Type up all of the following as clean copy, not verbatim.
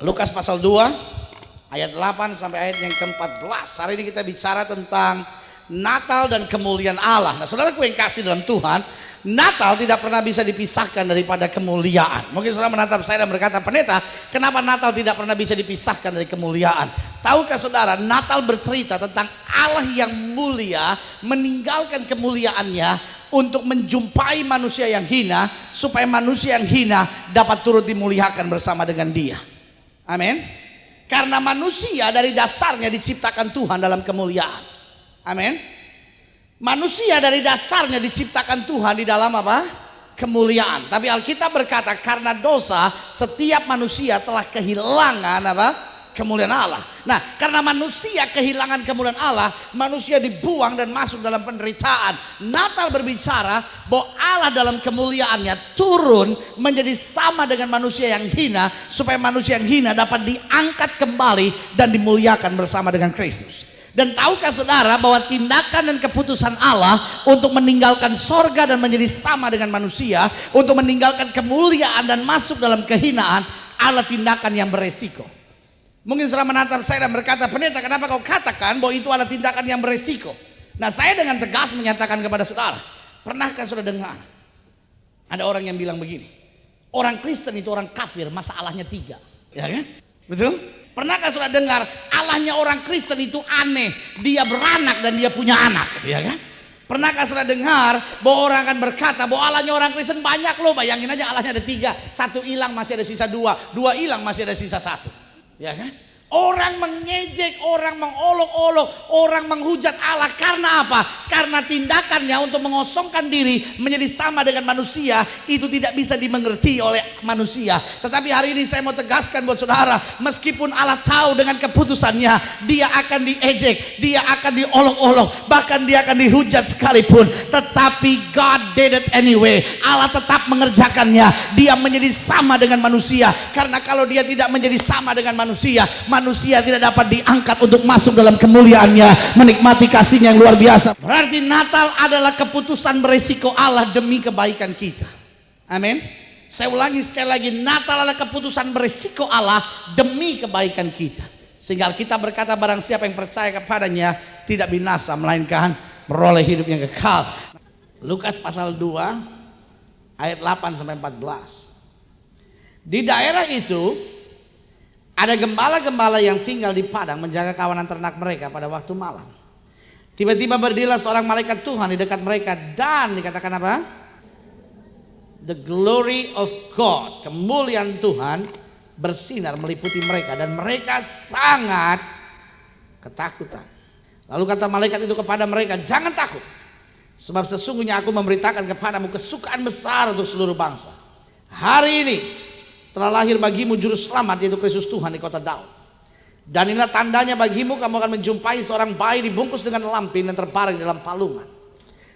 Lukas pasal 2 ayat 8 sampai ayat yang ke-14. Hari ini kita bicara tentang Natal dan kemuliaan Allah. Nah, saudaraku yang kasih dalam Tuhan, Natal tidak pernah bisa dipisahkan daripada kemuliaan. Mungkin saudara menatap saya dan berkata, pendeta, kenapa Natal tidak pernah bisa dipisahkan dari kemuliaan? Tahukah saudara, Natal bercerita tentang Allah yang mulia meninggalkan kemuliaannya untuk menjumpai manusia yang hina, supaya manusia yang hina dapat turut dimuliakan bersama dengan dia. Amin. Karena manusia dari dasarnya diciptakan Tuhan dalam kemuliaan. Amin. Manusia dari dasarnya diciptakan Tuhan di dalam apa? Kemuliaan. Tapi Alkitab berkata karena dosa setiap manusia telah kehilangan apa? Kemuliaan Allah. Nah, karena manusia kehilangan kemuliaan Allah, manusia dibuang dan masuk dalam penderitaan. Natal berbicara bahwa Allah dalam kemuliaannya turun menjadi sama dengan manusia yang hina, supaya manusia yang hina dapat diangkat kembali dan dimuliakan bersama dengan Kristus. Dan tahukah saudara bahwa tindakan dan keputusan Allah untuk meninggalkan sorga dan menjadi sama dengan manusia, untuk meninggalkan kemuliaan dan masuk dalam kehinaan, adalah tindakan yang beresiko. Mungkin saudara menatap saya dan berkata, pendeta, kenapa kau katakan bahwa itu adalah tindakan yang beresiko? Nah, saya dengan tegas menyatakan kepada saudara, pernahkah saudara dengar ada orang yang bilang begini, orang Kristen itu orang kafir, masa Allahnya 3? Ya kan? Betul? Pernahkah saudara dengar Allahnya orang Kristen itu aneh, dia beranak dan dia punya anak? Ya kan? Pernahkah saudara dengar bahwa orang akan berkata bahwa Allahnya orang Kristen banyak loh? Bayangin aja, Allahnya ada 3, 1 hilang masih ada sisa 2, 2 hilang masih ada sisa 1. Ya kan? Orang mengejek, orang mengolok-olok, orang menghujat Allah karena apa? Karena tindakannya untuk mengosongkan diri menjadi sama dengan manusia itu tidak bisa dimengerti oleh manusia. Tetapi hari ini saya mau tegaskan buat saudara, meskipun Allah tahu dengan keputusannya dia akan diejek, dia akan diolok-olok, bahkan dia akan dihujat sekalipun, tetapi God did it anyway. Allah tetap mengerjakannya. Dia menjadi sama dengan manusia, karena kalau dia tidak menjadi sama dengan manusia, manusia tidak dapat diangkat untuk masuk dalam kemuliaannya, menikmati kasihnya yang luar biasa. Berarti Natal adalah keputusan beresiko Allah demi kebaikan kita. Amin. Saya ulangi sekali lagi, Natal adalah keputusan beresiko Allah demi kebaikan kita. Sehingga kita berkata, barang siapa yang percaya kepadanya tidak binasa, melainkan beroleh hidup yang kekal. Lukas pasal 2 ayat 8 sampai 14. Di daerah itu ada gembala-gembala yang tinggal di padang menjaga kawanan ternak mereka pada waktu malam. Tiba-tiba berdirilah seorang malaikat Tuhan di dekat mereka dan dikatakan apa? The glory of God, kemuliaan Tuhan bersinar meliputi mereka dan mereka sangat ketakutan. Lalu kata malaikat itu kepada mereka, jangan takut, sebab sesungguhnya aku memberitakan kepadamu kesukaan besar untuk seluruh bangsa. Hari ini telah lahir bagimu juru selamat, yaitu Kristus Tuhan di kota Daud. Dan inilah tandanya bagimu, kamu akan menjumpai seorang bayi dibungkus dengan lampin dan terbaring dalam palungan.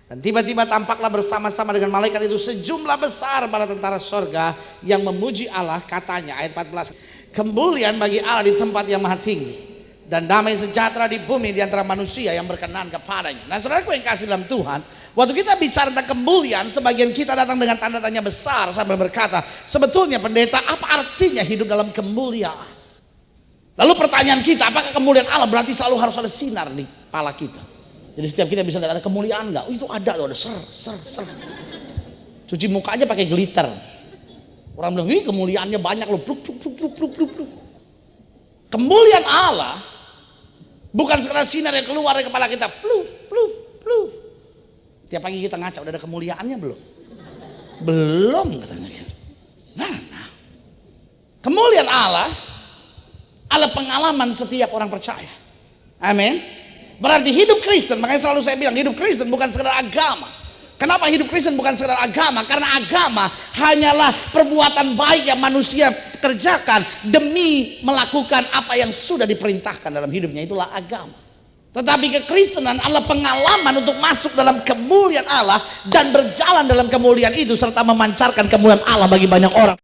Dan tiba-tiba tampaklah bersama-sama dengan malaikat itu sejumlah besar bala tentara sorga yang memuji Allah. Katanya ayat 14, kemuliaan bagi Allah di tempat yang maha tinggi, dan damai sejahtera di bumi di antara manusia yang berkenan kepadanya. Nah, saudaraku yang kasih dalam Tuhan, waktu kita bicara tentang kemuliaan, sebagian kita datang dengan tanda tanya besar sambil berkata, sebetulnya pendeta, apa artinya hidup dalam kemuliaan? Lalu pertanyaan kita, apakah kemuliaan Allah berarti selalu harus ada sinar di kepala kita? Jadi setiap kita bisa lihat ada kemuliaan enggak? Oh, itu ada loh, ada ser. Cuci muka aja pakai glitter. Orang bilang, ih kemuliaannya banyak loh, pluk. Kemuliaan Allah bukan sekedar sinar yang keluar dari kepala kita, pluk. Tiap pagi kita ngaca, udah ada kemuliaannya belum? Belum katanya gitu. Nah. Kemuliaan Allah adalah pengalaman setiap orang percaya. Amin. Berarti hidup Kristen, makanya selalu saya bilang hidup Kristen bukan sekedar agama. Kenapa hidup Kristen bukan sekedar agama? Karena agama hanyalah perbuatan baik yang manusia kerjakan demi melakukan apa yang sudah diperintahkan dalam hidupnya, itulah agama. Tetapi kekristenan adalah pengalaman untuk masuk dalam kemuliaan Allah dan berjalan dalam kemuliaan itu serta memancarkan kemuliaan Allah bagi banyak orang.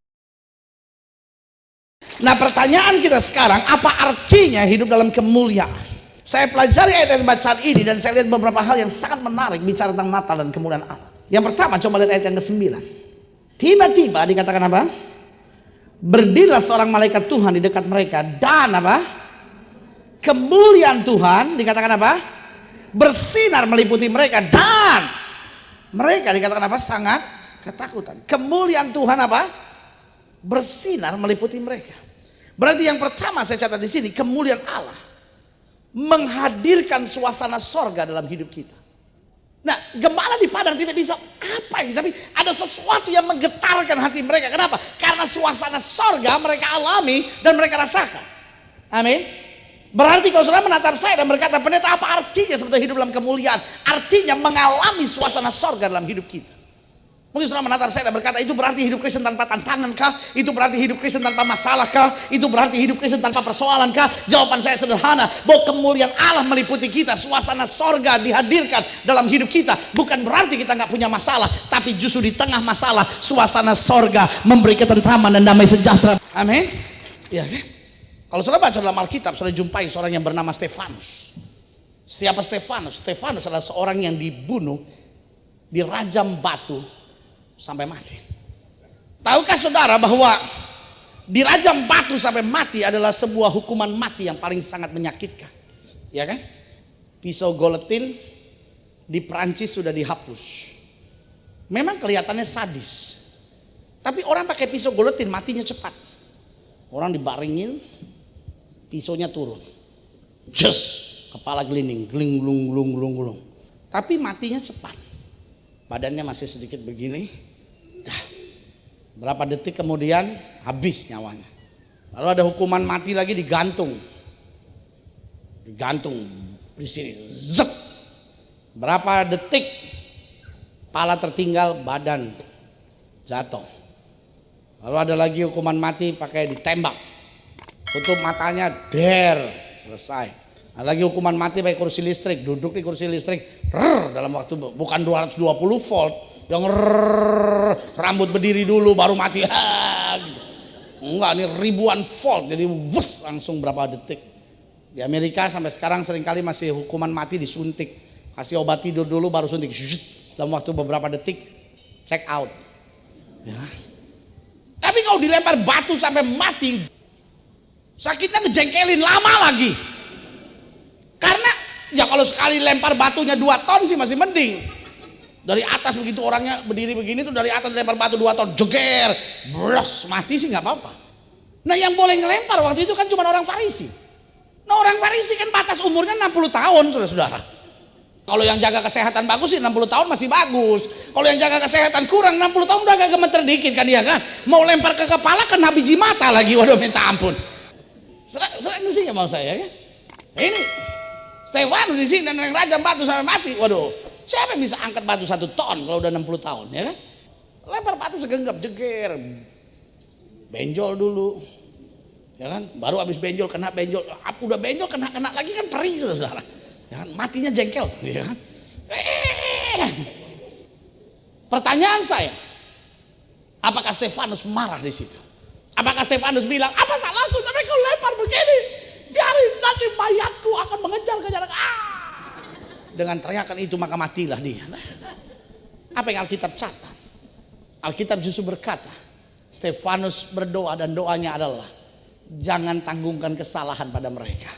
Nah, pertanyaan kita sekarang, apa artinya hidup dalam kemuliaan? Saya pelajari ayat yang bacaan ini dan saya lihat beberapa hal yang sangat menarik bicara tentang Natal dan kemuliaan Allah. Yang pertama, coba lihat ayat yang ke-9. Tiba-tiba dikatakan apa? Berdirilah seorang malaikat Tuhan di dekat mereka, dan apa? Kemuliaan Tuhan dikatakan apa? Bersinar meliputi mereka, dan mereka dikatakan apa? Sangat ketakutan. Kemuliaan Tuhan apa? Bersinar meliputi mereka. Berarti yang pertama saya catat di sini, kemuliaan Allah menghadirkan suasana sorga dalam hidup kita. Nah, gembala di padang tidak bisa apa ini, tapi ada sesuatu yang menggetarkan hati mereka. Kenapa? Karena suasana sorga mereka alami dan mereka rasakan. Amin. Berarti kalau saudara menatap saya dan berkata, pendeta, apa artinya sebetulnya hidup dalam kemuliaan? Artinya mengalami suasana sorga dalam hidup kita. Mungkin saudara menatap saya dan berkata, itu berarti hidup Kristen tanpa tantangan kah? Itu berarti hidup Kristen tanpa masalah kah? Itu berarti hidup Kristen tanpa persoalan kah? Jawaban saya sederhana, bahwa kemuliaan Allah meliputi kita, suasana sorga dihadirkan dalam hidup kita. Bukan berarti kita nggak punya masalah, tapi justru di tengah masalah, suasana sorga memberi ketentraman dan damai sejahtera. Amin. Ya kan? Kalau saudara baca dalam Alkitab, saudara jumpai seorang yang bernama Stefanus. Siapa Stefanus? Stefanus adalah seorang yang dibunuh, dirajam batu sampai mati. Tahukah saudara bahwa dirajam batu sampai mati adalah sebuah hukuman mati yang paling sangat menyakitkan, ya kan? Pisau goletin di Perancis sudah dihapus. Memang kelihatannya sadis, tapi orang pakai pisau goletin matinya cepat. Orang dibaringin, pisaunya turun, kepala gelinding, geling, glung. Tapi matinya cepat. Badannya masih sedikit begini. Berapa detik kemudian habis nyawanya. Lalu ada hukuman mati lagi, digantung di sini. Zep. Berapa detik, kepala tertinggal, badan jatuh. Lalu ada lagi hukuman mati pakai ditembak, tutup matanya, selesai. Ada lagi hukuman mati pakai kursi listrik, duduk di kursi listrik, dalam waktu bukan 220 volt, yang rambut berdiri dulu baru mati, gitu. Enggak, ini ribuan volt, jadi langsung berapa detik. Di Amerika sampai sekarang seringkali masih hukuman mati disuntik, kasih obat tidur dulu baru suntik, dalam waktu beberapa detik check out. Ya. Tapi kalau dilempar batu sampai mati, sakitnya ngejengkelin lama lagi. Karena ya kalau sekali lempar batunya 2 ton sih masih mending. Dari atas begitu orangnya berdiri begini tuh, dari atas lempar batu 2 ton, jeger, bros, mati sih nggak apa-apa. Nah yang boleh ngelempar waktu itu kan cuma orang Farisi. Nah orang Farisi kan batas umurnya 60 tahun saudara-saudara. Kalau yang jaga kesehatan bagus sih 60 tahun masih bagus. Kalau yang jaga kesehatan kurang 60 tahun udah agak gemeter dikit kan dia kan. Mau lempar ke kepala kena biji mata lagi, waduh minta ampun. Saudara ngerti nggak mau saya kan? Ini Stefanus di sini dan yang rajam batu sampai mati, waduh. Siapa yang bisa angkat batu 1 ton kalau udah 60 tahun, ya kan? Lempar batu segenggam, jeger, benjol dulu, ya kan? Baru habis benjol kena benjol, udah benjol kena lagi kan perih saudara, ya kan? Matinya jengkel, ya kan? Pertanyaan saya, apakah Stefanus marah di situ? Apakah Stefanus bilang, apa salahku sampai kau lempar begini? Biarin nanti mayatku akan mengejar-kejar. Dengan teriakan itu maka matilah dia. Apa yang Alkitab catat? Alkitab justru berkata, Stefanus berdoa dan doanya adalah, jangan tanggungkan kesalahan pada mereka.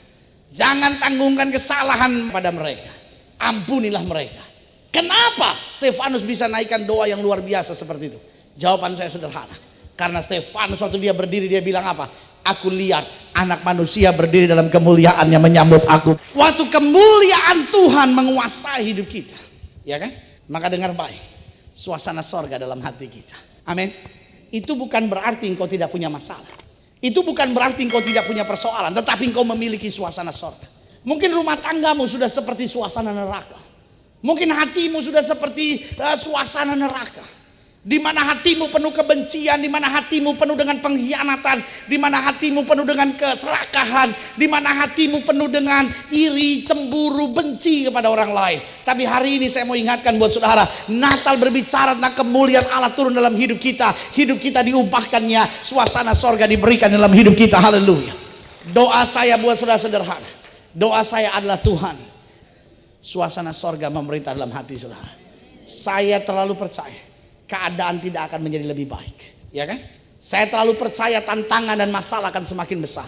Jangan tanggungkan kesalahan pada mereka. Ampunilah mereka. Kenapa Stefanus bisa naikkan doa yang luar biasa seperti itu? Jawaban saya sederhana. Karena Stefanus waktu dia berdiri dia bilang apa? Aku lihat anak manusia berdiri dalam kemuliaannya menyambut aku. Waktu kemuliaan Tuhan menguasai hidup kita, ya kan? Maka dengar baik, suasana sorga dalam hati kita. Amin. Itu bukan berarti engkau tidak punya masalah. Itu bukan berarti engkau tidak punya persoalan, tetapi engkau memiliki suasana sorga. Mungkin rumah tanggamu sudah seperti suasana neraka. Mungkin hatimu sudah seperti suasana neraka. Di mana hatimu penuh kebencian, di mana hatimu penuh dengan pengkhianatan, di mana hatimu penuh dengan keserakahan, di mana hatimu penuh dengan iri, cemburu, benci kepada orang lain. Tapi hari ini saya mau ingatkan buat saudara, Natal berbicara tentang kemuliaan Allah turun dalam hidup kita diubahkannya, suasana sorga diberikan dalam hidup kita. Haleluya. Doa saya buat saudara sederhana. Doa saya adalah, Tuhan, suasana sorga memerintah dalam hati saudara. Saya terlalu percaya keadaan tidak akan menjadi lebih baik, ya kan? Saya terlalu percaya tantangan dan masalah akan semakin besar.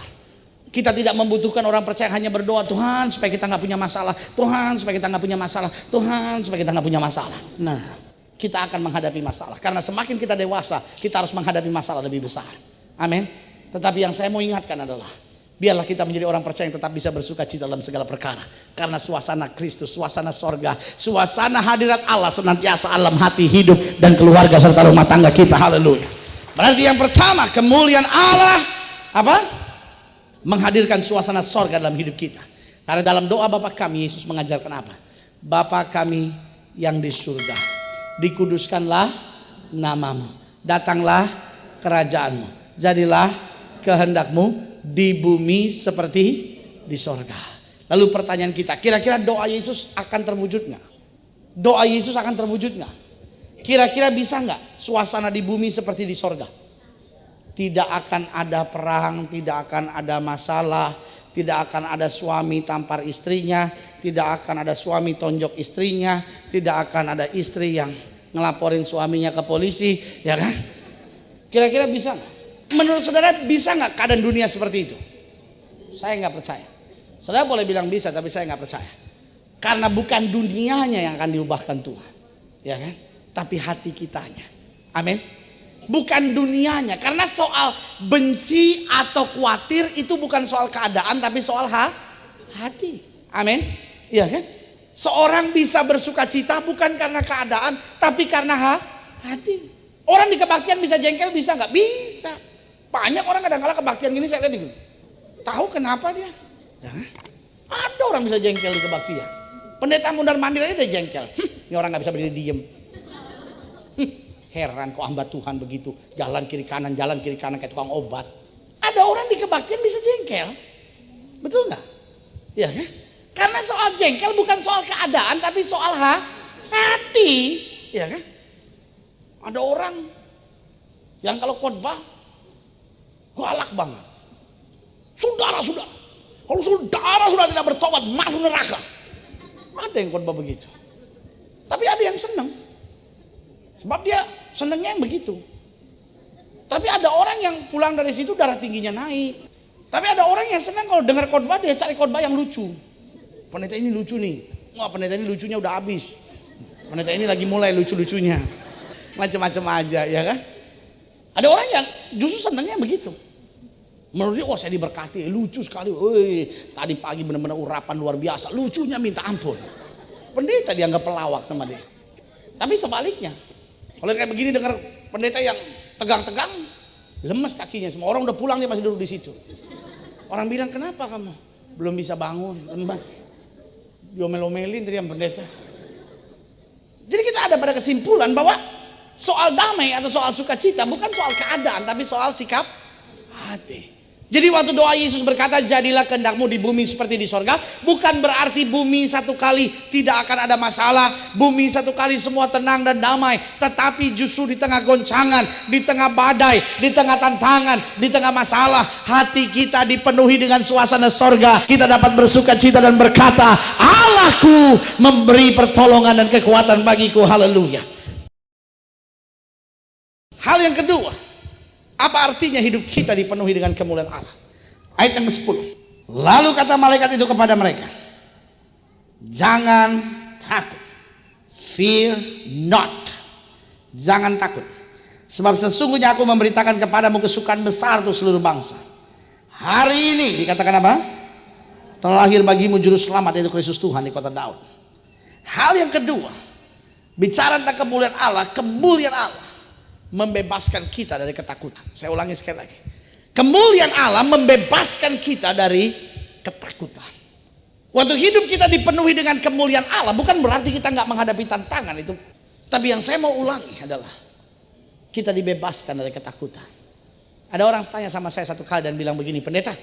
Kita tidak membutuhkan orang percaya hanya berdoa, Tuhan supaya kita nggak punya masalah, Tuhan supaya kita nggak punya masalah, Tuhan supaya kita nggak punya masalah. Nah, kita akan menghadapi masalah. Karena semakin kita dewasa, kita harus menghadapi masalah lebih besar. Amin. Tetapi yang saya mau ingatkan adalah, biarlah kita menjadi orang percaya yang tetap bisa bersuka cita dalam segala perkara. Karena suasana Kristus, suasana sorga, suasana hadirat Allah senantiasa alam hati, hidup, dan keluarga serta rumah tangga kita. Haleluya. Berarti yang pertama, kemuliaan Allah apa? Menghadirkan suasana sorga dalam hidup kita. Karena dalam doa Bapa kami, Yesus mengajarkan apa? Bapa kami yang di surga, dikuduskanlah namamu, datanglah kerajaanmu, jadilah kehendakmu di bumi seperti di sorga. Lalu pertanyaan kita, kira-kira doa Yesus akan terwujud nggak? Doa Yesus akan terwujud nggak? Kira-kira bisa nggak suasana di bumi seperti di sorga? Tidak akan ada perang, tidak akan ada masalah, tidak akan ada suami tampar istrinya, tidak akan ada suami tonjok istrinya, tidak akan ada istri yang ngelaporin suaminya ke polisi, ya kan? Kira-kira bisa nggak? Menurut saudara bisa nggak keadaan dunia seperti itu? Saya nggak percaya. Saudara boleh bilang bisa, tapi saya nggak percaya. Karena bukan dunianya yang akan diubahkan Tuhan, ya kan? Tapi hati kitanya. Amin. Bukan dunianya, karena soal benci atau khawatir itu bukan soal keadaan, tapi soal hati. Amin. Iya kan? Seorang bisa bersuka cita bukan karena keadaan, tapi karena hati. Orang di kebaktian bisa jengkel, bisa nggak? Bisa. Banyak orang kadang-kadang kebaktian gini saya lihat gitu. Tahu kenapa dia? Ya, ada orang bisa jengkel di kebaktian. Pendeta mundar mandir aja dia jengkel. Ini orang nggak bisa berdiri diem. Heran kok hamba Tuhan begitu, jalan kiri kanan kayak tukang obat. Ada orang di kebaktian bisa jengkel, betul nggak? Ya kan? Karena soal jengkel bukan soal keadaan, tapi soal hati, ya kan? Ada orang yang kalau khotbah galak banget. Saudara-saudara, kalau saudara tidak bertobat masuk neraka. Ada yang khotbah begitu. Tapi ada yang senang. Sebab dia senengnya yang begitu. Tapi ada orang yang pulang dari situ darah tingginya naik. Tapi ada orang yang senang kalau dengar khotbah dia cari khotbah yang lucu. Pendeta ini lucu nih. Wah, pendeta ini lucunya udah habis. Pendeta ini lagi mulai lucu-lucunya. Macam-macam aja, ya kan? Ada orang yang justru senangnya begitu. Menurut dia, oh saya diberkati, lucu sekali. Wih, tadi pagi benar-benar urapan luar biasa. Lucunya minta ampun. Pendeta dianggap pelawak sama dia. Tapi sebaliknya, kalau kayak begini dengar pendeta yang tegang-tegang, lemes kakinya. Semua orang udah pulang dia masih duduk di situ. Orang bilang, kenapa kamu belum bisa bangun, lemas? Diomel-omelin tadi yang pendeta. Jadi kita ada pada kesimpulan bahwa soal damai atau soal sukacita bukan soal keadaan, tapi soal sikap hati. Jadi waktu doa Yesus berkata jadilah kehendakmu di bumi seperti di sorga, bukan berarti bumi satu kali tidak akan ada masalah, bumi satu kali semua tenang dan damai. Tetapi justru di tengah goncangan, di tengah badai, di tengah tantangan, di tengah masalah, hati kita dipenuhi dengan suasana sorga. Kita dapat bersuka cita dan berkata, Allahku memberi pertolongan dan kekuatan bagiku. Haleluya. Hal yang kedua, apa artinya hidup kita dipenuhi dengan kemuliaan Allah? Ayat yang ke-10. Lalu kata malaikat itu kepada mereka, jangan takut. Fear not. Jangan takut. Sebab sesungguhnya aku memberitakan kepadamu kesukaan besar untuk seluruh bangsa. Hari ini dikatakan apa? Telah lahir bagimu juru selamat, yaitu Kristus Tuhan di kota Daud. Hal yang kedua, bicara tentang kemuliaan Allah membebaskan kita dari ketakutan. Saya ulangi sekali lagi. Kemuliaan Allah membebaskan kita dari ketakutan. Waktu hidup kita dipenuhi dengan kemuliaan Allah, bukan berarti kita nggak menghadapi tantangan itu. Tapi yang saya mau ulangi adalah kita dibebaskan dari ketakutan. Ada orang tanya sama saya satu kali dan bilang begini, pendeta,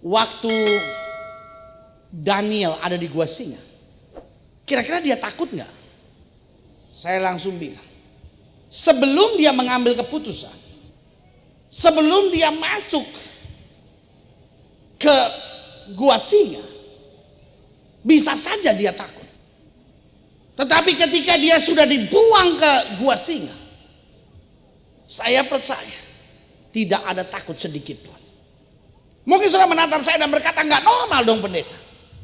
waktu Daniel ada di gua singa, kira-kira dia takut nggak? Saya langsung bilang, sebelum dia mengambil keputusan, sebelum dia masuk ke gua singa, bisa saja dia takut. Tetapi ketika dia sudah dibuang ke gua singa, saya percaya Tidak ada takut sedikit pun. Mungkin saudara menatap saya dan berkata, nggak normal dong pendeta.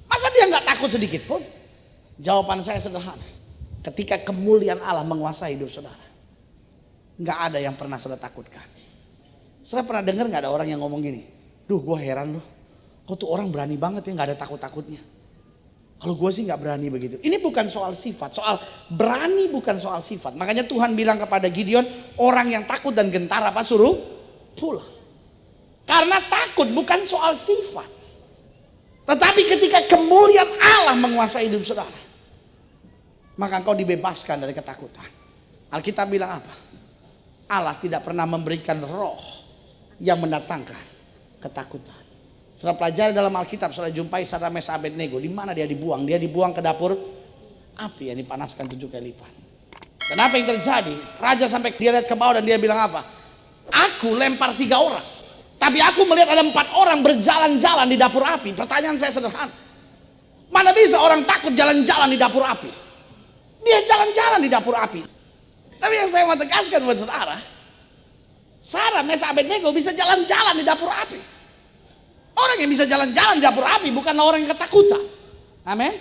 Masa dia nggak takut sedikit pun? Jawaban saya sederhana. Ketika kemuliaan Allah menguasai hidup saudara, nggak ada yang pernah saudara takutkan. Saudara pernah dengar nggak ada orang yang ngomong gini, duh gue heran loh, kok tuh orang berani banget ya, nggak ada takut-takutnya. Kalau gue sih nggak berani begitu. Ini bukan soal sifat, soal berani bukan soal sifat. Makanya Tuhan bilang kepada Gideon, orang yang takut dan gentar apa suruh pulang. Karena takut bukan soal sifat. Tetapi ketika kemuliaan Allah menguasai hidup saudara, maka engkau dibebaskan dari ketakutan. Alkitab bilang apa? Allah tidak pernah memberikan roh yang mendatangkan ketakutan. Saudara pelajari dalam Alkitab, saudara jumpai Sadrak Mesak Abednego. Di mana dia dibuang? Dia dibuang ke dapur api yang dipanaskan 7 kali lipat. Dan apa yang terjadi? Raja sampai dia lihat ke bawah dan dia bilang apa? Aku lempar 3 orang. Tapi aku melihat ada 4 orang berjalan-jalan di dapur api. Pertanyaan saya sederhana. Mana bisa orang takut jalan-jalan di dapur api? Dia jalan-jalan di dapur api. Tapi yang saya mau tegaskan buat saudara, Sadrak Mesak Abednego bisa jalan-jalan di dapur api. Orang yang bisa jalan-jalan di dapur api bukanlah orang yang ketakutan. Amin.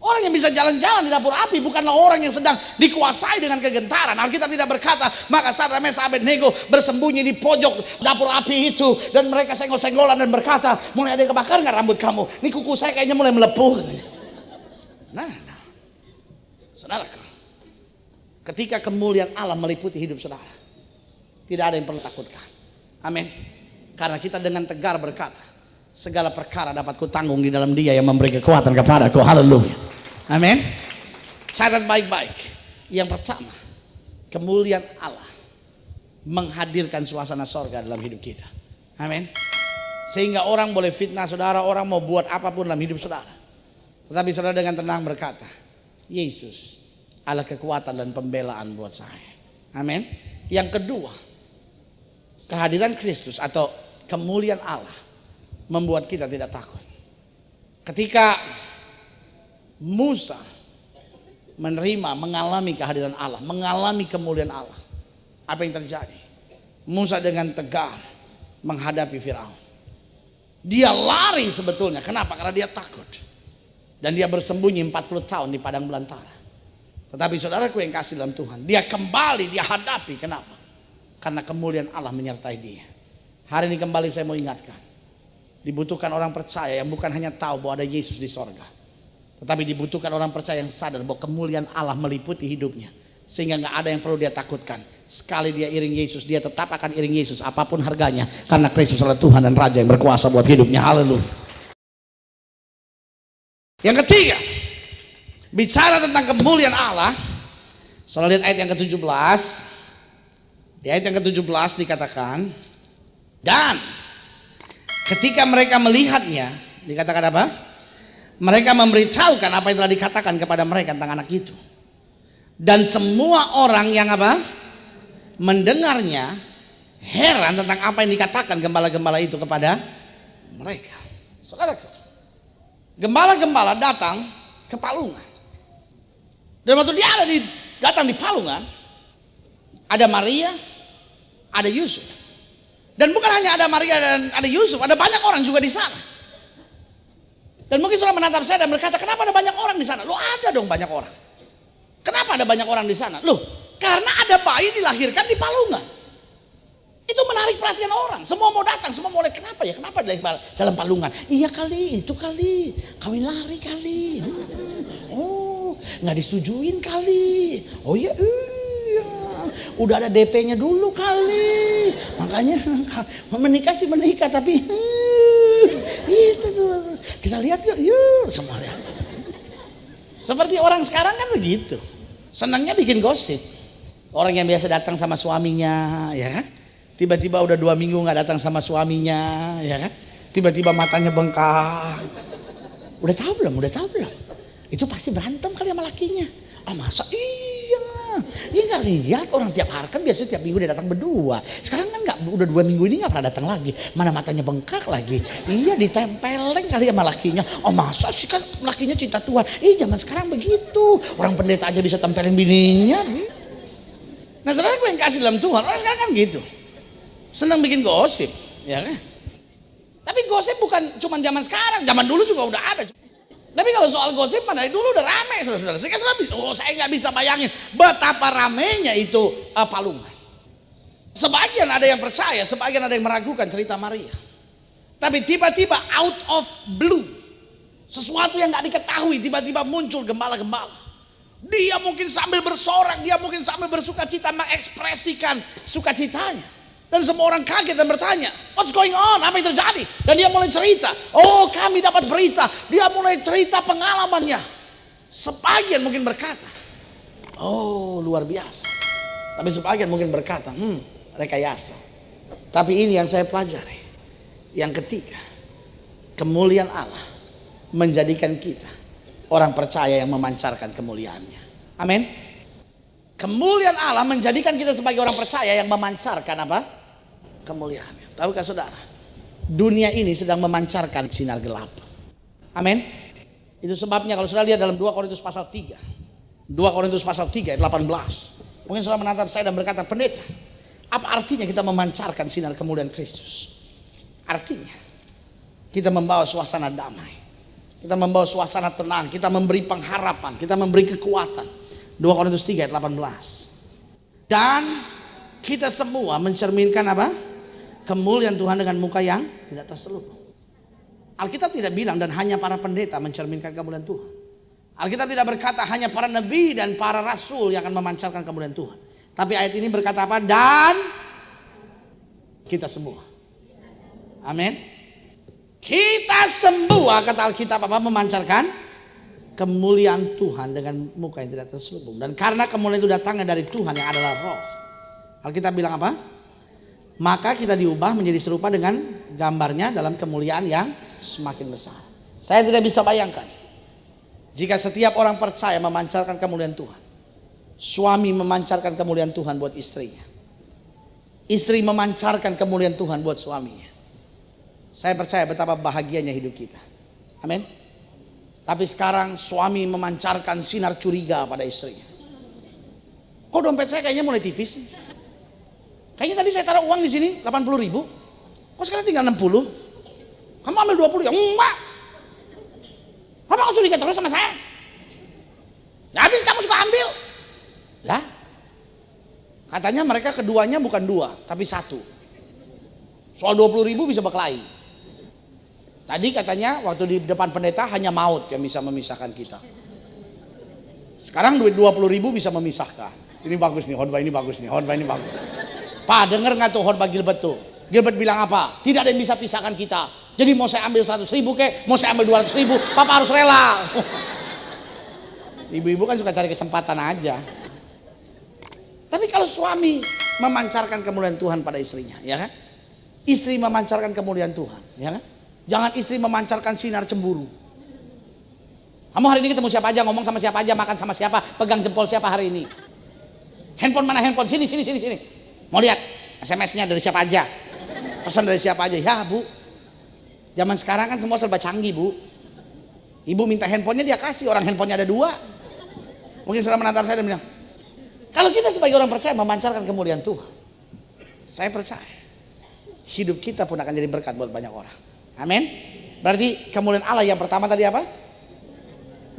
Orang yang bisa jalan-jalan di dapur api bukanlah orang yang sedang dikuasai dengan kegentaran. Alkitab tidak berkata, maka Sadrak Mesak Abednego bersembunyi di pojok dapur api itu. Dan mereka senggol-senggolan dan berkata, mulai ada yang kebakar nggak rambut kamu? Ini kuku saya kayaknya mulai melepuh. Nah. Saudara, ketika kemuliaan Allah meliputi hidup saudara, tidak ada yang perlu takutkan. Amin. Karena kita dengan tegar berkata, segala perkara dapat kutanggung di dalam Dia yang memberi kekuatan kepadaku. Haleluya. Amin. Catat baik-baik. Yang pertama, kemuliaan Allah menghadirkan suasana sorga dalam hidup kita. Amin. Sehingga orang boleh fitnah saudara, orang mau buat apapun dalam hidup saudara. Tetapi saudara dengan tenang berkata, Yesus adalah kekuatan dan pembelaan buat saya. Amin. Yang kedua, kehadiran Kristus atau kemuliaan Allah membuat kita tidak takut. Ketika Musa mengalami kehadiran Allah, mengalami kemuliaan Allah, apa yang terjadi? Musa dengan tegar menghadapi Firaun. Dia lari sebetulnya. Kenapa? Karena dia takut. Dan dia bersembunyi 40 tahun di padang belantara. Tetapi saudaraku yang kasih dalam Tuhan, dia kembali, dia hadapi. Kenapa? Karena kemuliaan Allah menyertai dia. Hari ini kembali saya mau ingatkan, dibutuhkan orang percaya yang bukan hanya tahu bahwa ada Yesus di sorga, tetapi dibutuhkan orang percaya yang sadar bahwa kemuliaan Allah meliputi hidupnya, sehingga gak ada yang perlu dia takutkan. Sekali dia iring Yesus, dia tetap akan iring Yesus apapun harganya, karena Kristus adalah Tuhan dan Raja yang berkuasa buat hidupnya. Haleluya. Yang ketiga, bicara tentang kemuliaan Allah, saudara lihat ayat yang ke-17. Di ayat yang ke-17 dikatakan, dan ketika mereka melihatnya, dikatakan apa? Mereka memberitahukan apa yang telah dikatakan kepada mereka tentang anak itu. Dan semua orang yang apa? Mendengarnya heran tentang apa yang dikatakan gembala-gembala itu kepada mereka. Saudara, gembala-gembala datang ke palungan. Dan waktu dia datang di palungan, ada Maria, ada Yusuf. Dan bukan hanya ada Maria dan ada Yusuf, ada banyak orang juga di sana. Dan mungkin saudara menatap saya dan berkata, kenapa ada banyak orang di sana? Loh, ada dong banyak orang. Kenapa ada banyak orang di sana? Loh, karena ada bayi dilahirkan di palungan. Itu menarik perhatian orang. Semua mau datang, semua mau lihat. Kenapa ya? Kenapa dalam palungan? Iya kali, itu kali. Kawin lari kali. Oh, nggak disetujuin kali. Oh iya. Udah ada DP-nya dulu kali, makanya menikah sih menikah, tapi itu tuh kita lihat yuk semua ya. Seperti orang sekarang kan begitu, senangnya bikin gosip. Orang yang biasa datang sama suaminya, ya kan, tiba-tiba udah 2 minggu nggak datang sama suaminya, ya kan, tiba-tiba matanya bengkak. Udah tahu belum? Itu pasti berantem kali sama lakinya. Ah masa iya? Dia nggak lihat orang tiap hari kan biasanya tiap minggu dia datang berdua. Sekarang kan nggak, udah 2 minggu ini nggak pernah datang lagi. Mana matanya bengkak lagi. Iya ditempelin kali sama lakinya. Oh masa sih, kan lakinya cinta Tuhan. Zaman sekarang begitu. Orang pendeta aja bisa tempelin bininya. Nah saudara gue yang kasih dalam Tuhan, orang sekarang kan gitu. Senang bikin gosip, ya kan? Tapi gosip bukan cuma zaman sekarang, zaman dulu juga udah ada. Tapi kalau soal gosip pada dulu udah rame, saudara-saudara. Saya nggak bisa bayangin betapa ramenya itu Palungan. Sebagian ada yang percaya, sebagian ada yang meragukan cerita Maria. Tapi tiba-tiba out of blue, sesuatu yang nggak diketahui tiba-tiba muncul gembala-gembala. Dia mungkin sambil bersorak, dia mungkin sambil bersukacita mengekspresikan sukacitanya. Dan semua orang kaget dan bertanya, what's going on? Apa yang terjadi? Dan dia mulai cerita, oh kami dapat berita. Dia mulai cerita pengalamannya. Sebagian mungkin berkata, oh luar biasa. Tapi sebagian mungkin berkata, rekayasa. Tapi ini yang saya pelajari. Yang ketiga, kemuliaan Allah menjadikan kita orang percaya yang memancarkan kemuliaannya. Amin. Kemuliaan Allah menjadikan kita sebagai orang percaya yang memancarkan apa? Kemuliaannya. Tahukah saudara? Dunia ini sedang memancarkan sinar gelap. Amin. Itu sebabnya kalau saudara lihat dalam 2 Korintus pasal 3. 2 Korintus pasal 3 ayat 18. Mungkin saudara menatap saya dan berkata, pendeta, apa artinya kita memancarkan sinar kemuliaan Kristus? Artinya kita membawa suasana damai, kita membawa suasana tenang, kita memberi pengharapan, kita memberi kekuatan. 2 Korintus 3 ayat 18. Dan kita semua mencerminkan apa? Kemuliaan Tuhan dengan muka yang tidak terselubung. Alkitab tidak bilang dan hanya para pendeta mencerminkan kemuliaan Tuhan. Alkitab tidak berkata hanya para nabi dan para rasul yang akan memancarkan kemuliaan Tuhan. Tapi ayat ini berkata apa? Dan kita semua. Amin. Kita semua, kata Alkitab apa? Memancarkan kemuliaan Tuhan dengan muka yang tidak terselubung. Dan karena kemuliaan itu datangnya dari Tuhan yang adalah roh. Alkitab bilang apa? Maka kita diubah menjadi serupa dengan gambarnya dalam kemuliaan yang semakin besar. Saya tidak bisa bayangkan jika setiap orang percaya memancarkan kemuliaan Tuhan. Suami memancarkan kemuliaan Tuhan buat istrinya. Istri memancarkan kemuliaan Tuhan buat suaminya. Saya percaya betapa bahagianya hidup kita. Amin. Tapi sekarang suami memancarkan sinar curiga pada istrinya. Kok dompet saya kayaknya mulai tipis nih? Kayaknya tadi saya taruh uang di sini 80.000. Kok sekarang tinggal 60? Kamu ambil 20 ya? Enggak. Apa kau curiga terus sama saya? Ya habis kamu suka ambil. Lah? Katanya mereka keduanya bukan 2, tapi 1. Soal 20.000 bisa berkelahi. Tadi katanya waktu di depan pendeta hanya maut yang bisa memisahkan kita. Sekarang duit 20.000 bisa memisahkan. Ini bagus nih, khotbah ini bagus nih, khotbah ini bagus. Pak, denger nggak tuh khotbah Gilbert tuh? Gilbert bilang apa? Tidak ada yang bisa pisahkan kita. Jadi mau saya ambil 100.000 kek, mau saya ambil 200.000, Papa harus rela. Ibu-ibu kan suka cari kesempatan aja. Tapi kalau suami memancarkan kemuliaan Tuhan pada istrinya, ya kan? Istri memancarkan kemuliaan Tuhan, ya kan? Jangan istri memancarkan sinar cemburu. Kamu hari ini ketemu siapa aja, ngomong sama siapa aja, makan sama siapa, pegang jempol siapa hari ini. Handphone mana handphone? Sini. Mau lihat SMS-nya dari siapa aja, pesan dari siapa aja. Ya bu, zaman sekarang kan semua serba canggih bu. Ibu minta handphonenya dia kasih, orang handphonenya ada 2. Mungkin saudara menantar saya dan bilang, kalau kita sebagai orang percaya memancarkan kemuliaan Tuhan, saya percaya hidup kita pun akan jadi berkat buat banyak orang. Amin. Berarti kemuliaan Allah yang pertama tadi apa?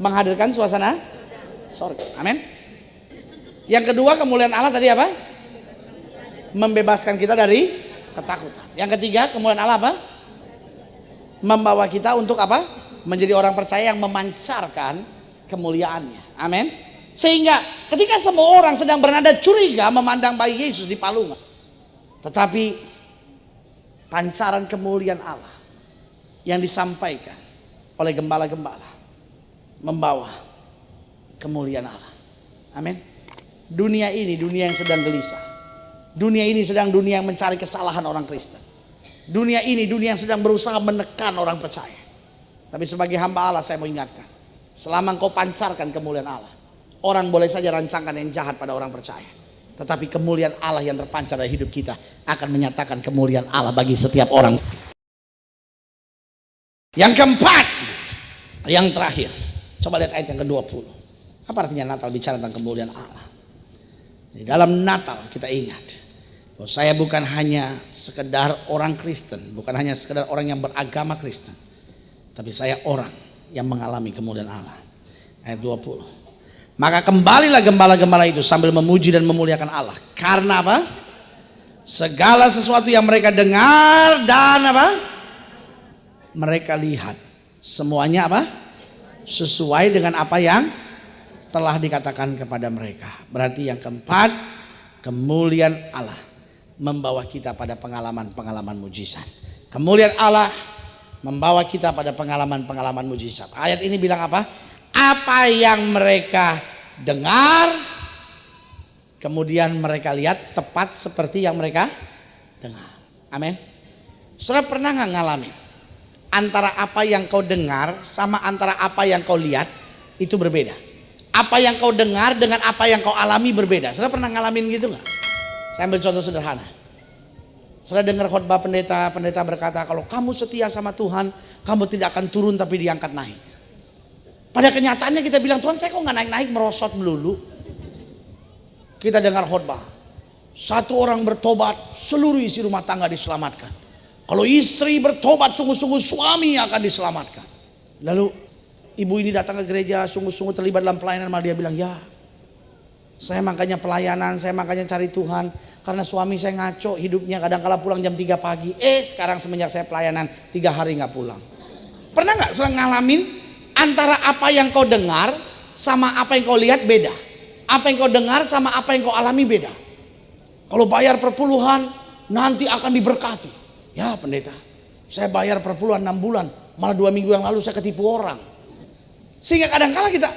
Menghadirkan suasana sorga. Amin. Yang kedua kemuliaan Allah tadi apa? Membebaskan kita dari ketakutan. Yang ketiga kemuliaan Allah apa? Membawa kita untuk apa? Menjadi orang percaya yang memancarkan kemuliaannya. Amin. Sehingga ketika semua orang sedang bernada curiga memandang bayi Yesus di Palungan, tetapi pancaran kemuliaan Allah yang disampaikan oleh gembala-gembala membawa kemuliaan Allah. Amin. Dunia ini dunia yang sedang gelisah. Dunia ini sedang dunia yang mencari kesalahan orang Kristen. Dunia ini dunia yang sedang berusaha menekan orang percaya. Tapi sebagai hamba Allah saya mau ingatkan, selama engkau pancarkan kemuliaan Allah, orang boleh saja rancangkan yang jahat pada orang percaya, tetapi kemuliaan Allah yang terpancar dari hidup kita akan menyatakan kemuliaan Allah bagi setiap orang. Yang keempat, yang terakhir, coba lihat ayat yang ke-20. Apa artinya Natal bicara tentang kemuliaan Allah? Di dalam Natal kita ingat Saya bukan hanya sekedar orang Kristen, bukan hanya sekedar orang yang beragama Kristen, tapi saya orang yang mengalami kemuliaan Allah. Ayat 20. Maka kembalilah gembala-gembala itu sambil memuji dan memuliakan Allah. Karena apa? Segala sesuatu yang mereka dengar dan apa? Mereka lihat. Semuanya apa? Sesuai dengan apa yang telah dikatakan kepada mereka. Berarti yang keempat, kemuliaan Allah membawa kita pada pengalaman-pengalaman mujizat. Kemuliaan Allah membawa kita pada pengalaman-pengalaman mujizat. Ayat ini bilang apa? Apa yang mereka dengar, kemudian mereka lihat tepat seperti yang mereka dengar. Amin. Saudara pernah nggak ngalamin antara apa yang kau dengar sama antara apa yang kau lihat itu berbeda? Apa yang kau dengar dengan apa yang kau alami berbeda. Saudara pernah ngalamin gitu nggak? Saya ambil contoh sederhana. Saudara dengar khotbah pendeta berkata kalau kamu setia sama Tuhan, kamu tidak akan turun tapi diangkat naik. Pada kenyataannya kita bilang, Tuhan saya kok nggak naik-naik, merosot melulu. Kita dengar khotbah, satu orang bertobat, seluruh isi rumah tangga diselamatkan. Kalau istri bertobat, sungguh-sungguh suami akan diselamatkan. Lalu ibu ini datang ke gereja, sungguh-sungguh terlibat dalam pelayanan, malah dia bilang, ya saya makanya pelayanan, saya makanya cari Tuhan. Karena suami saya ngaco hidupnya, kadang-kala pulang jam 3 pagi. Sekarang semenjak saya pelayanan 3 hari nggak pulang. Pernah nggak saudara ngalamin antara apa yang kau dengar sama apa yang kau lihat beda? Apa yang kau dengar sama apa yang kau alami beda. Kalau bayar perpuluhan nanti akan diberkati. Ya pendeta, saya bayar perpuluhan 6 bulan, malah 2 minggu yang lalu saya ketipu orang. Sehingga kadang-kala kita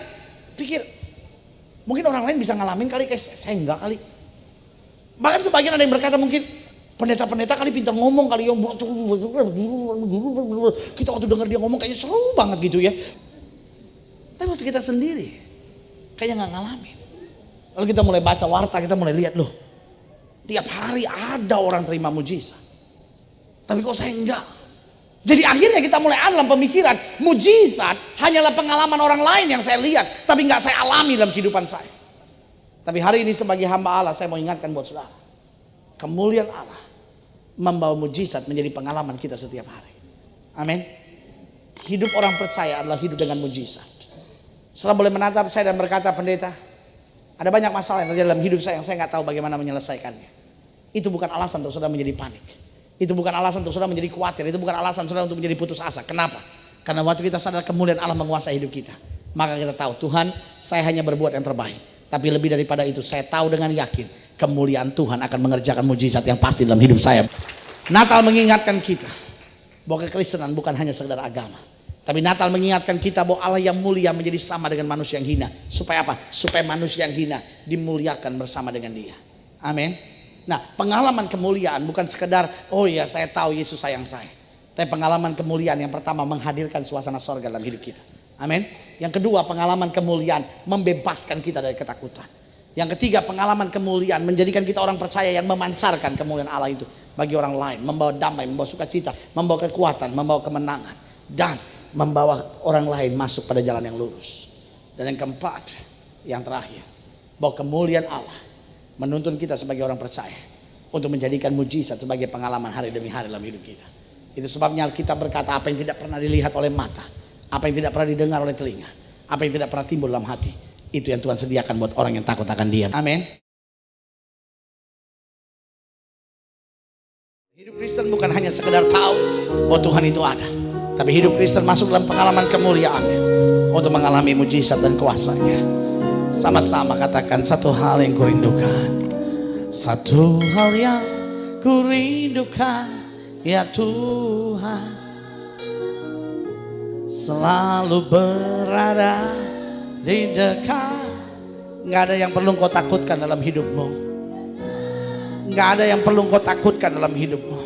pikir, mungkin orang lain bisa ngalamin kali, kayak saya enggak kali. Bahkan sebagian ada yang berkata mungkin pendeta-pendeta kali pintar ngomong kali, yang kita waktu dengar dia ngomong kayaknya seru banget gitu ya. Tapi waktu kita sendiri kayaknya nggak ngalamin. Lalu kita mulai baca warta, kita mulai lihat loh, tiap hari ada orang terima mujizat. Tapi kok saya enggak? Jadi akhirnya kita mulai ada dalam pemikiran mujizat hanyalah pengalaman orang lain yang saya lihat, tapi nggak saya alami dalam kehidupan saya. Tapi hari ini sebagai hamba Allah saya mau ingatkan buat saudara, kemuliaan Allah membawa mujizat menjadi pengalaman kita setiap hari. Amin. Hidup orang percaya adalah hidup dengan mujizat. Saudara boleh menatap saya dan berkata, pendeta, ada banyak masalah yang terjadi dalam hidup saya yang saya nggak tahu bagaimana menyelesaikannya. Itu bukan alasan untuk saudara menjadi panik. Itu bukan alasan untuk saudara menjadi khawatir. Itu bukan alasan saudara untuk menjadi putus asa. Kenapa? Karena waktu kita sadar kemuliaan Allah menguasai hidup kita, maka kita tahu Tuhan, saya hanya berbuat yang terbaik. Tapi lebih daripada itu, saya tahu dengan yakin kemuliaan Tuhan akan mengerjakan mujizat yang pasti dalam hidup saya. Natal mengingatkan kita bahwa kekristenan bukan hanya sekedar agama, tapi Natal mengingatkan kita bahwa Allah yang mulia menjadi sama dengan manusia yang hina. Supaya apa? Supaya manusia yang hina dimuliakan bersama dengan Dia. Amin. Nah, pengalaman kemuliaan bukan sekedar, oh ya saya tahu Yesus sayang saya. Tapi pengalaman kemuliaan yang pertama menghadirkan suasana sorga dalam hidup kita. Amin. Yang kedua, pengalaman kemuliaan membebaskan kita dari ketakutan. Yang ketiga, pengalaman kemuliaan menjadikan kita orang percaya yang memancarkan kemuliaan Allah itu bagi orang lain. Membawa damai, membawa sukacita, membawa kekuatan, membawa kemenangan. Dan membawa orang lain masuk pada jalan yang lurus. Dan yang keempat, yang terakhir, bahwa kemuliaan Allah menuntun kita sebagai orang percaya untuk menjadikan mujizat sebagai pengalaman hari demi hari dalam hidup kita. Itu sebabnya kita berkata, apa yang tidak pernah dilihat oleh mata, apa yang tidak pernah didengar oleh telinga, apa yang tidak pernah timbul dalam hati, itu yang Tuhan sediakan buat orang yang takut akan Dia. Amin. Hidup Kristen bukan hanya sekedar tahu bahwa Tuhan itu ada, tapi hidup Kristen masuk dalam pengalaman kemuliaannya untuk mengalami mujizat dan kuasanya. Sama-sama katakan, satu hal yang kurindukan, satu hal yang kurindukan, ya Tuhan, selalu berada di dekat. Gak ada yang perlu kau takutkan dalam hidupmu. Gak ada yang perlu kau takutkan dalam hidupmu.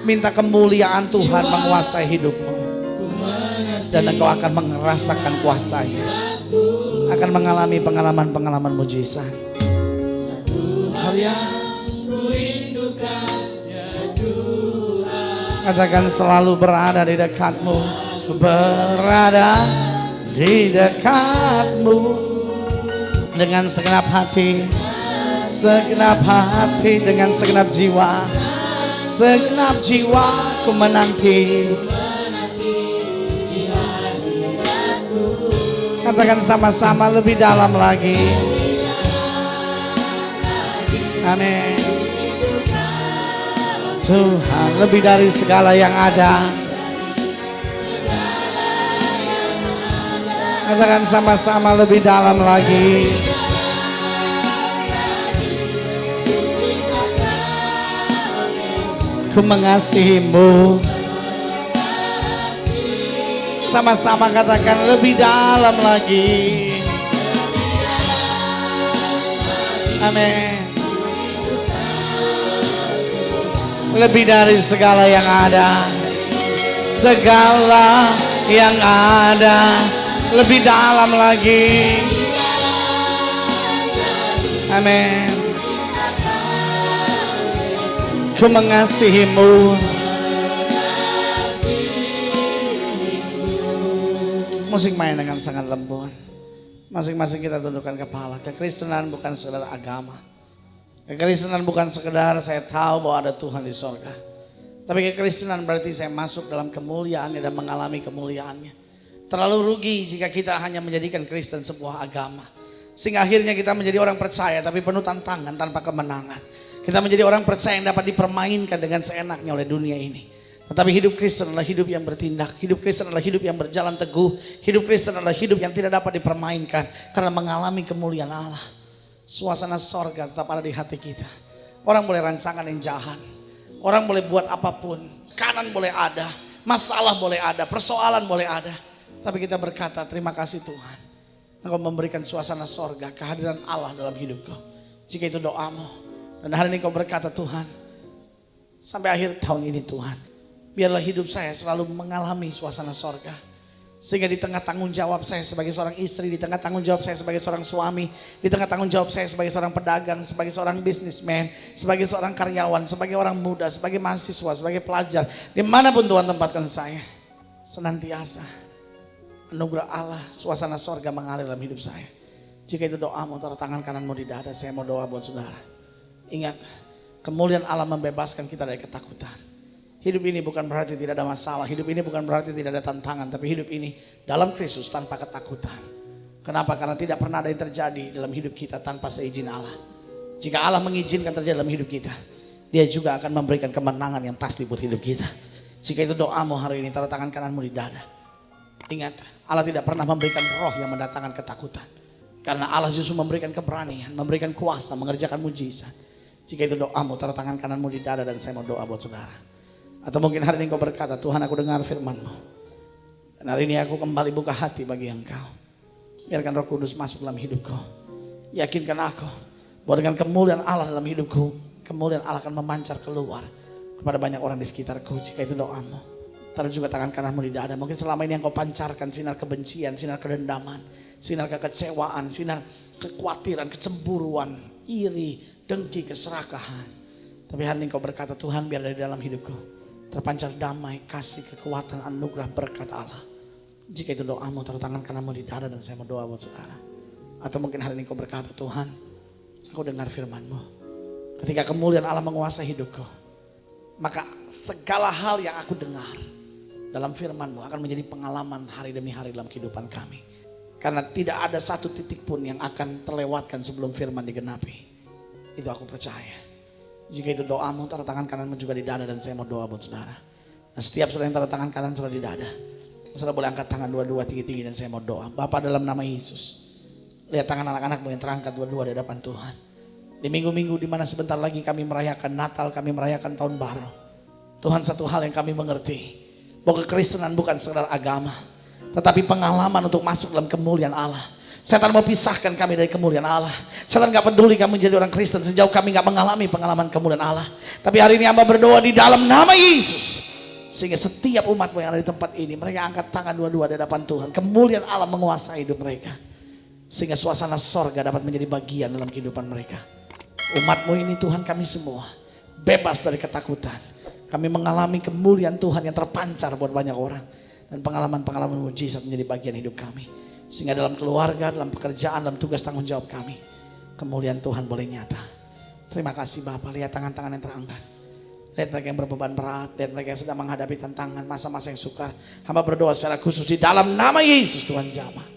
Minta kemuliaan Tuhan menguasai hidupmu, dan engkau akan merasakan kuasanya, akan mengalami pengalaman-pengalaman mujizat. Satu hal yang kurindukan, ya Tuhan, katakan selalu berada di dekatmu, berada di dekatmu dengan segenap hati, segenap hati dengan segenap jiwa. Segenap jiwa ku menanti. Katakan sama-sama lebih dalam lagi. Amin. Tuhan, lebih dari segala yang ada. Katakan sama-sama lebih dalam lagi. Ku mengasihimu. Sama-sama katakan lebih dalam lagi. Amin. Lebih dari segala yang ada. Segala yang ada. Lebih dalam lagi. Amin. Ku mengasihimu. Musik main dengan sangat lembut. Masing-masing kita tundukkan kepala. Kekristenan bukan sekedar agama. Kekristenan bukan sekedar saya tahu bahwa ada Tuhan di sorga. Tapi kekristenan berarti saya masuk dalam kemuliaannya dan mengalami kemuliaannya. Terlalu rugi jika kita hanya menjadikan Kristen sebuah agama. Sehingga akhirnya kita menjadi orang percaya tapi penuh tantangan tanpa kemenangan. Kita menjadi orang percaya yang dapat dipermainkan dengan seenaknya oleh dunia ini. Tetapi hidup Kristen adalah hidup yang bertindak. Hidup Kristen adalah hidup yang berjalan teguh. Hidup Kristen adalah hidup yang tidak dapat dipermainkan. Karena mengalami kemuliaan Allah. Suasana sorga tetap ada di hati kita. Orang boleh rancangan yang jahat. Orang boleh buat apapun. Kanan boleh ada. Masalah boleh ada. Persoalan boleh ada. Tapi kita berkata terima kasih Tuhan. Engkau memberikan suasana sorga. Kehadiran Allah dalam hidupku. Jika itu doamu. Dan hari ini kau berkata Tuhan. Sampai akhir tahun ini Tuhan. Biarlah hidup saya selalu mengalami suasana sorga. Sehingga di tengah tanggung jawab saya sebagai seorang istri, di tengah tanggung jawab saya sebagai seorang suami, di tengah tanggung jawab saya sebagai seorang pedagang, sebagai seorang businessman, sebagai seorang karyawan, sebagai orang muda, sebagai mahasiswa, sebagai pelajar, dimanapun Tuhan tempatkan saya, senantiasa anugerah Allah, suasana sorga mengalir dalam hidup saya. Jika itu doamu, taruh tangan kananmu di dada, saya mau doa buat saudara. Ingat, kemuliaan Allah membebaskan kita dari ketakutan. Hidup ini bukan berarti tidak ada masalah. Hidup ini bukan berarti tidak ada tantangan. Tapi hidup ini dalam Kristus tanpa ketakutan. Kenapa? Karena tidak pernah ada yang terjadi dalam hidup kita tanpa seizin Allah. Jika Allah mengizinkan terjadi dalam hidup kita, Dia juga akan memberikan kemenangan yang pasti buat hidup kita. Jika itu doamu hari ini, taruh tangan kananmu di dada. Ingat, Allah tidak pernah memberikan roh yang mendatangkan ketakutan. Karena Allah justru memberikan keberanian, memberikan kuasa, mengerjakan mujizat. Jika itu doamu, taruh tangan kananmu di dada dan saya mau doa buat saudara. Atau mungkin hari ini kau berkata, Tuhan aku dengar firman-Mu. Dan hari ini aku kembali buka hati bagi Engkau. Biarkan Roh Kudus masuk dalam hidupku. Yakinkan aku bahwa dengan kemuliaan Allah dalam hidupku, kemuliaan Allah akan memancar keluar kepada banyak orang di sekitarku. Jika itu doamu, taruh juga tangan kananmu di dada. Mungkin selama ini yang kau pancarkan sinar kebencian, sinar kedendaman, sinar kekecewaan, sinar kekhawatiran, kecemburuan, iri, dengki, keserakahan. Tapi hari ini kau berkata, Tuhan biar dari dalam hidupku terpancar damai, kasih, kekuatan, anugerah, berkat Allah. Jika itu doamu, taruh tangan kananmu di dada dan saya mau doa buat saudara. Atau mungkin hari ini kau berkata, Tuhan, aku dengar firman-Mu. Ketika kemuliaan Allah menguasai hidupku, maka segala hal yang aku dengar dalam firman-Mu akan menjadi pengalaman hari demi hari dalam kehidupan kami. Karena tidak ada satu titik pun yang akan terlewatkan sebelum firman digenapi. Itu aku percaya. Jika itu doamu, taruh tangan kananmu juga di dada dan saya mau doa buat saudara. Nah, setiap saudara yang taruh tangan kanan saudara di dada, saudara boleh angkat tangan dua-dua tinggi-tinggi dan saya mau doa. Bapa dalam nama Yesus, lihat tangan anak-anakmu yang terangkat dua-dua di hadapan Tuhan. Di minggu-minggu di mana sebentar lagi kami merayakan Natal, kami merayakan Tahun Baru. Tuhan, satu hal yang kami mengerti, bahwa kekristenan bukan sekedar agama, tetapi pengalaman untuk masuk dalam kemuliaan Allah. Setan mau pisahkan kami dari kemuliaan Allah. Setan gak peduli kamu jadi orang Kristen sejauh kami gak mengalami pengalaman kemuliaan Allah. Tapi hari ini hamba berdoa di dalam nama Yesus. Sehingga setiap umatmu yang ada di tempat ini, mereka angkat tangan dua-dua di hadapan Tuhan. Kemuliaan Allah menguasai hidup mereka. Sehingga suasana sorga dapat menjadi bagian dalam kehidupan mereka. Umatmu ini Tuhan, kami semua bebas dari ketakutan. Kami mengalami kemuliaan Tuhan yang terpancar buat banyak orang. Dan pengalaman-pengalaman mujizat menjadi bagian hidup kami. Sehingga dalam keluarga, dalam pekerjaan, dalam tugas tanggung jawab kami, kemuliaan Tuhan boleh nyata. Terima kasih Bapa, lihat tangan-tangan yang terangkat. Lihat mereka yang berbeban berat, lihat mereka yang sedang menghadapi tantangan, masa-masa yang sukar. Hamba berdoa secara khusus di dalam nama Yesus, Tuhan jamah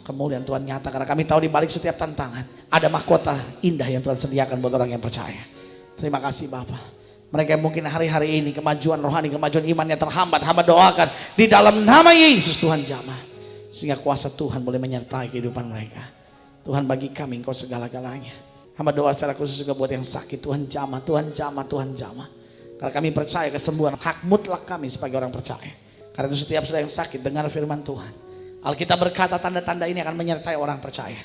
kemuliaan Tuhan nyata, karena kami tahu di balik setiap tantangan ada mahkota indah yang Tuhan sediakan buat orang yang percaya. Terima kasih Bapa. Mereka yang mungkin hari-hari ini kemajuan rohani, kemajuan imannya terhambat, hamba doakan di dalam nama Yesus Tuhan jamah, sehingga kuasa Tuhan boleh menyertai kehidupan mereka. Tuhan, bagi kami Engkau segala-galanya. Hamba doa secara khusus juga buat yang sakit, Tuhan jamah, Tuhan jamah, Tuhan jamah. Karena kami percaya kesembuhan hak mutlak kami sebagai orang percaya. Karena itu setiap saudara yang sakit, dengar firman Tuhan. Alkitab berkata tanda-tanda ini akan menyertai orang percaya.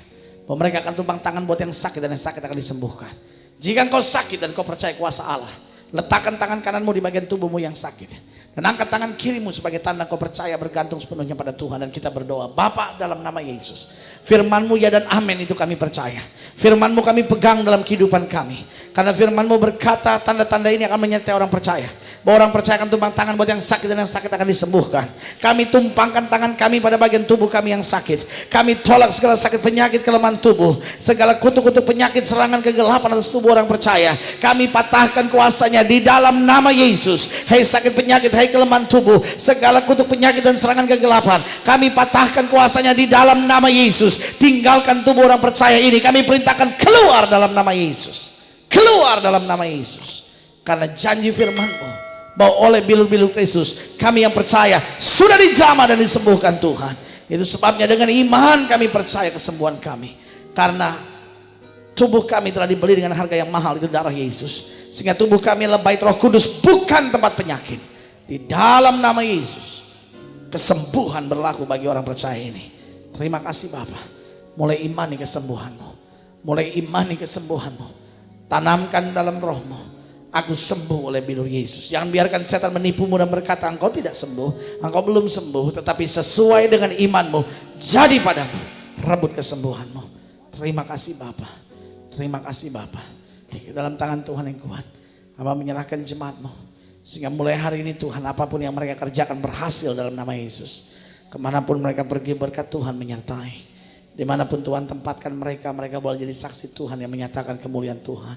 Bahwa mereka akan tumpang tangan buat yang sakit dan yang sakit akan disembuhkan. Jika engkau sakit dan kau percaya kuasa Allah, letakkan tangan kananmu di bagian tubuhmu yang sakit. Dan angkat tangan kirimu sebagai tanda kau percaya bergantung sepenuhnya pada Tuhan. Dan kita berdoa, Bapa dalam nama Yesus, firman-Mu ya dan amin itu kami percaya. Firman-Mu kami pegang dalam kehidupan kami. Karena firman-Mu berkata tanda-tanda ini akan menyertai orang percaya. Bahwa orang percaya akan tumpang tangan buat yang sakit dan yang sakit akan disembuhkan. Kami tumpangkan tangan kami pada bagian tubuh kami yang sakit. Kami tolak segala sakit penyakit kelemahan tubuh. Segala kutuk-kutuk penyakit serangan kegelapan atas tubuh orang percaya. Kami patahkan kuasanya di dalam nama Yesus. Hei sakit penyakit, hei kelemahan tubuh, segala kutuk penyakit dan serangan kegelapan, kami patahkan kuasanya di dalam nama Yesus. Tinggalkan tubuh orang percaya ini. Kami perintahkan keluar dalam nama Yesus. Keluar dalam nama Yesus. Karena janji firman-Mu bahwa oleh bilur-bilur Kristus kami yang percaya sudah dijamah dan disembuhkan Tuhan. Itu sebabnya dengan iman kami percaya kesembuhan kami. Karena tubuh kami telah dibeli dengan harga yang mahal, itu darah Yesus. Sehingga tubuh kami adalah bait Roh Kudus, bukan tempat penyakit. Di dalam nama Yesus kesembuhan berlaku bagi orang percaya ini. Terima kasih Bapa. Mulai imani kesembuhan-Mu. Mulai imani kesembuhan-Mu. Tanamkan dalam rohmu, aku sembuh oleh bilur Yesus. Jangan biarkan setan menipumu dan berkata engkau tidak sembuh, engkau belum sembuh. Tetapi sesuai dengan imanmu, jadi padamu rebut kesembuhanmu. Terima kasih Bapa. Terima kasih Bapa. Di dalam tangan Tuhan yang kuat, hamba menyerahkan jemaat-Mu. Sehingga mulai hari ini Tuhan, apapun yang mereka kerjakan berhasil dalam nama Yesus. Kemanapun mereka pergi, berkat Tuhan menyertai. Dimanapun Tuhan tempatkan mereka, mereka boleh jadi saksi Tuhan yang menyatakan kemuliaan Tuhan.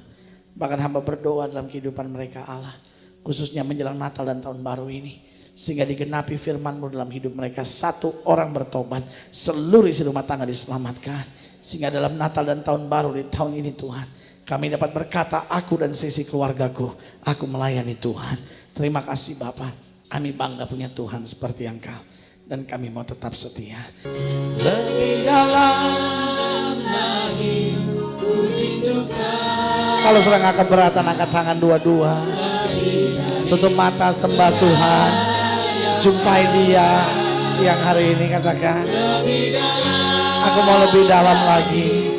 Bahkan hamba berdoa dalam kehidupan mereka Allah, khususnya menjelang Natal dan Tahun Baru ini, sehingga digenapi firman-Mu dalam hidup mereka. Satu orang bertobat, seluruh isi rumah tangga diselamatkan. Sehingga dalam Natal dan Tahun Baru di tahun ini Tuhan, kami dapat berkata, aku dan sisi keluargaku, aku melayani Tuhan. Terima kasih Bapa. Kami bangga punya Tuhan seperti Engkau. Dan kami mau tetap setia. Lebih dalam lagi ku rindukan. Kalau sedang angkat beratan, angkat tangan dua-dua. Tutup mata, sembah Tuhan. Jumpai Dia siang hari ini, katakan. Aku mau lebih dalam lagi.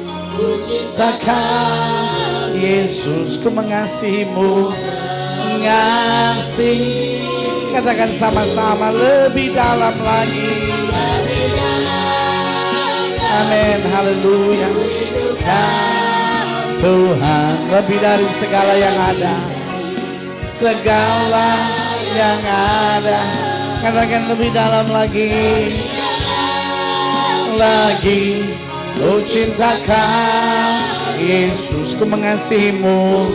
Takkan Yesus, ku mengasihimu. Mengasihi. Katakan sama-sama, lebih dalam lagi. Amin, haleluya. Tuhan lebih dari segala yang ada. Segala yang ada. Katakan lebih dalam lagi. Lagi ku cintakan Yesus, ku mengasihimu.